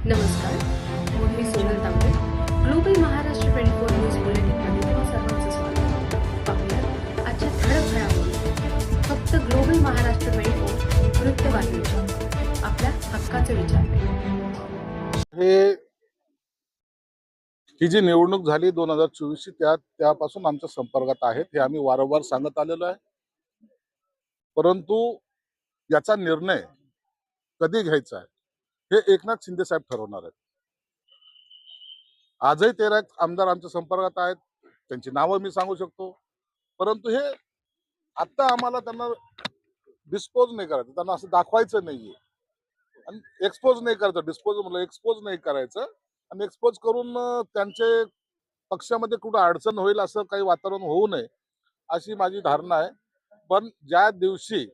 नमस्कार, मी सोनल तांबे. Global Maharashtra 24 news बुलेटिनमध्ये तुम्हा सर्वांचं स्वागत. पाहूया आजच्या ठळक घडामोडी. फक्त ग्लोबल महाराष्ट्र 24 वृत्तवाहिनीच्या आपल्या हक्काचे विचार. ही जी निवडणूक झाली 2024 त्यापासून आमच्या संपर्कात आहेत, हे आम्ही वारंवार सांगत आलेलो आहे. परंतु याचा निर्णय कधी घ्यायचा आहे हे एकनाथ शिंदे साहेब ठरवणार आहेत. आजही 13 आमदार आमच्या संपर्कात आहेत, त्यांची नावं मी सांगू शकतो. परंतु हे आता आम्हाला त्यांना डिस्पोज नाही करायचं, त्यांना असं दाखवायचं नाहीये आणि एक्सपोज नाही करायचं. डिस्पोज म्हणलं, एक्सपोज नाही करायचं आणि एक्सपोज करून त्यांचे पक्षामध्ये कुठं अडचण होईल असं काही वातावरण होऊ नये अशी माझी धारणा आहे. पण ज्या दिवशी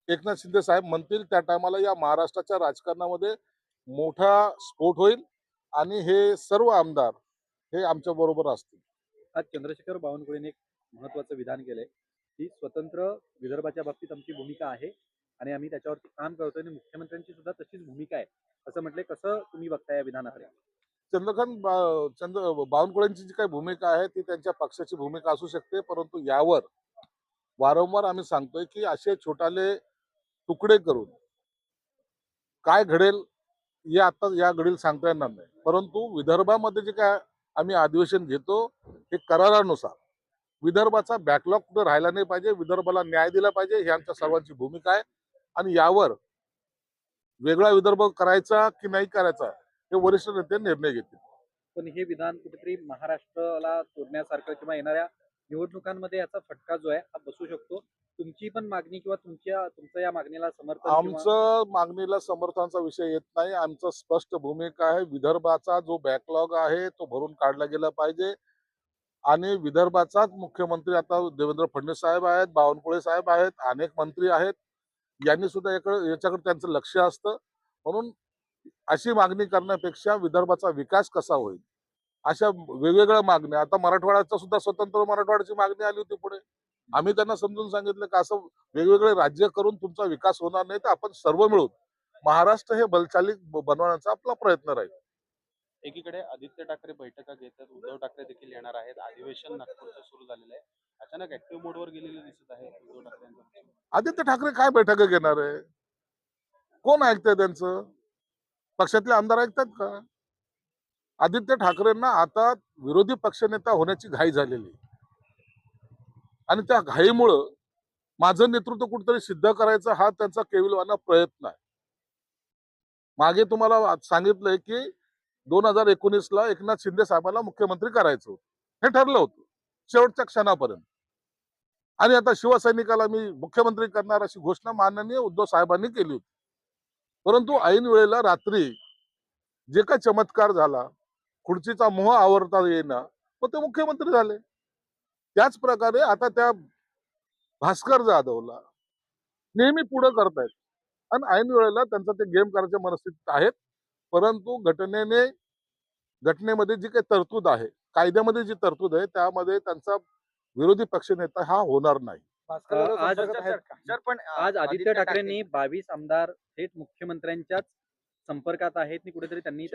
एकनाथ शिंदे साहेब म्हणतील त्या टायमाला या महाराष्ट्राच्या राजकारणामध्ये मोठा स्फोट होईल आणि हे सर्व आमदार हे आमच्या बरोबर असतील. आज चंद्रशेखर बावनकुळेने एक महत्वाचं विधान केलंय की स्वतंत्र विदर्भाच्या बाबतीत आमची भूमिका आहे आणि आम्ही त्याच्यावरती काम करतोय आणि मुख्यमंत्र्यांची सुद्धा तशीच भूमिका आहे असं म्हटलंय. कसं तुम्ही बघताय या विधानाकडे? बावनकुळेंची जी काही भूमिका आहे ती त्यांच्या पक्षाची भूमिका असू शकते, परंतु यावर वारंवार आम्ही सांगतोय की असे छोटाले तुकडे करून काय घडेल हे आता या घडीला सांगता येणार नाही. परंतु विदर्भामध्ये जे काय आम्ही अधिवेशन घेतो हे करारानुसार विदर्भाचा बॅकलॉग कुठे राहिला नाही पाहिजे, विदर्भाला न्याय दिला पाहिजे, ही आमच्या सर्वांची भूमिका आहे. आणि यावर वेगळा विदर्भ करायचा की नाही करायचा हे वरिष्ठ नेते निर्णय घेतील. पण हे विधान कुठेतरी महाराष्ट्राला तोडण्यासारखं किंवा येणाऱ्या निवडणुकांमध्ये याचा फटका जो आहे हा बसू शकतो. तुमची पण मागणी किंवा तुमचं या मागणीला समर्थन आमचं मागणीला समर्थनाचा विषय येत नाही. आमचं स्पष्ट भूमिका आहे, विदर्भाचा जो बॅकलॉग आहे तो भरून काढला गेला पाहिजे आणि विदर्भाचाच मुख्यमंत्री आता देवेंद्र फडणवीस साहेब आहेत, बावनकुळे साहेब आहेत, अनेक मंत्री आहेत, यांनी सुद्धा याच्याकडे त्यांचं लक्ष असतं. म्हणून अशी मागणी करण्यापेक्षा विदर्भाचा विकास कसा होईल अशा वेगवेगळ्या मागण्या, आता मराठवाड्याचा सुद्धा स्वतंत्र मराठवाड्याची मागणी आली होती पुढे. आम्ही त्यांना समजून सांगितलं की असं वेगवेगळे राज्य करून तुमचा विकास होणार नाही, तर आपण सर्व मिळून महाराष्ट्र हे बलशाली बनवण्याचा आपला प्रयत्न राहील. एकीकडे आदित्य ठाकरे बैठका घेतात, उद्धव ठाकरे देखील येणार आहेत. अधिवेशन नागपूरचं सुरू झालेलं आहे. अचानक ऍक्टिव्ह मोडवर गेलेले दिसत आहे उद्धव ठाकरे. आदित्य ठाकरे काय बैठक घेणार आहे? कोण ऐकतंय त्यांचं? पक्षातले आमदार ऐकतात का? आदित्य ठाकरेंना आता विरोधी पक्षनेता होण्याची घाई झालेली आणि त्या घाईमुळं माझं नेतृत्व कुठेतरी सिद्ध करायचं हा त्यांचा केविलवाना प्रयत्न आहे. मागे तुम्हाला सांगितलंय की 2019ला एकनाथ शिंदे साहेबांना मुख्यमंत्री करायचं होतं, हे ठरलं होतं शेवटच्या क्षणापर्यंत. आणि आता शिवसैनिकाला मी मुख्यमंत्री करणार अशी घोषणा माननीय उद्धव साहेबांनी केली होती. परंतु ऐन वेळेला रात्री जे काय चमत्कार झाला, खुर्चीचा मोह आवरता येईना, मग ते मुख्यमंत्री झाले. त्याच प्रकारे आता त्या भास्कर जाधवला नेहमी पुढे करतायत आणि ऐन वेळेला त्यांचा ते गेम करायच्या मनस्थितीत आहेत. परंतु घटनेमध्ये जी काही तरतूद आहे, कायद्यामध्ये जी तरतूद आहे, त्यामध्ये त्यांचा विरोधी पक्षनेता हा होणार नाही. आज आदित्य ठाकरेंनी 22 आमदार थेट मुख्यमंत्र्यांच्याच संपर्कात आहेत आणि कुठेतरी त्यांनी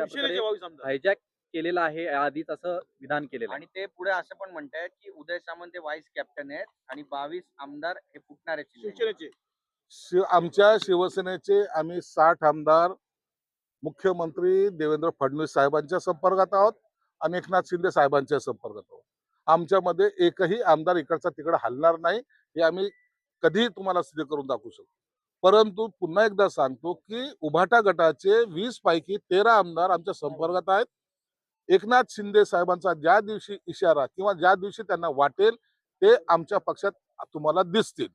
हायजॅक केलेला आहे आधीच असं विधान केलेलं आणि ते पुढे असं पण म्हणतायत की उदय सामंत हे व्हाईस कॅप्टन आहेत आणि 22 आमदार हे फुटणारे शिवसेनेचे. आमच्या शिवसेनेचे आम्ही 60 आमदार मुख्यमंत्री देवेंद्र फडणवीस साहेबांच्या संपर्कात आहोत आणि एकनाथ शिंदे साहेबांच्या संपर्कात आहोत. आमच्यामध्ये एकही आमदार इकडचा तिकडे हलणार नाही, हे आम्ही कधीही तुम्हाला सिद्ध करून दाखवू शकतो. परंतु पुन्हा एकदा सांगतो की उभाटा गटाचे 20 पैकी 13 आमदार आमच्या संपर्कात आहेत. एकनाथ शिंदे साहेबांचा ज्या दिवशी इशारा किंवा ज्या दिवशी त्यांना वाटेल ते आमच्या पक्षात तुम्हाला दिसतील.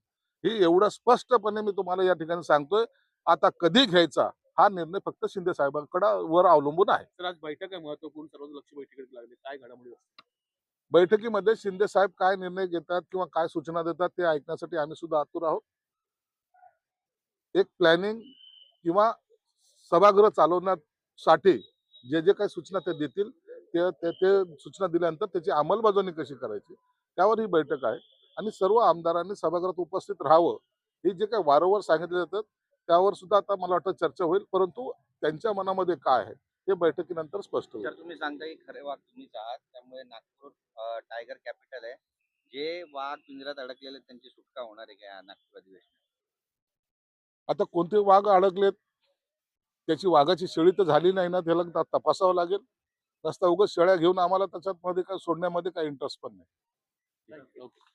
ही एवढं स्पष्टपणे मी तुम्हाला या ठिकाणी सांगतोय. आता कधी घ्यायचा हा निर्णय फक्त शिंदे साहेबांकडे वर अवलंबून आहे. तर आज बैठक आहे महत्वपूर्ण, सर्व लक्ष बैठकीत लागले. काय घडामोडी? बैठकीमध्ये शिंदे साहेब काय निर्णय घेतात किंवा काय सूचना देतात ते ऐकण्यासाठी आम्ही सुद्धा आतुर आहोत. एक प्लॅनिंग किंवा सभागृह चालवण्यासाठी जे जे काही सूचना ते देतील ते सूचना दिल्यानंतर त्याची अंमलबजावणी कशी करायची त्यावर ही बैठक आहे. आणि सर्व आमदारांनी सभागृहात उपस्थित राहावं, हे जे काही वारंवार सांगितले जातात त्यावर सुद्धा आता मला वाटतं चर्चा होईल, परंतु त्यांच्या मनामध्ये काय आहे हे बैठकीनंतर स्पष्ट होईल. जर तुम्ही सांगता की खरे वाघ तुम्हीच आहात, त्यामुळे नागपूर टायगर कॅपिटल आहे. जे वाघ पिंजऱ्यात अडकलेले आहेत, त्यांची सुटका होणार आहे का या नागपूर अधिवेशनात? आता कोणते वाघ अडकलेत, त्याची वाघाची शेळी तर झाली नाही ना, त्याला तपासावं लागेल. नसता उगाच शेळ्या घेऊन आम्हाला त्याच्यात मध्ये काय सोडण्यामध्ये काही इंटरेस्ट पण नाही. ओके.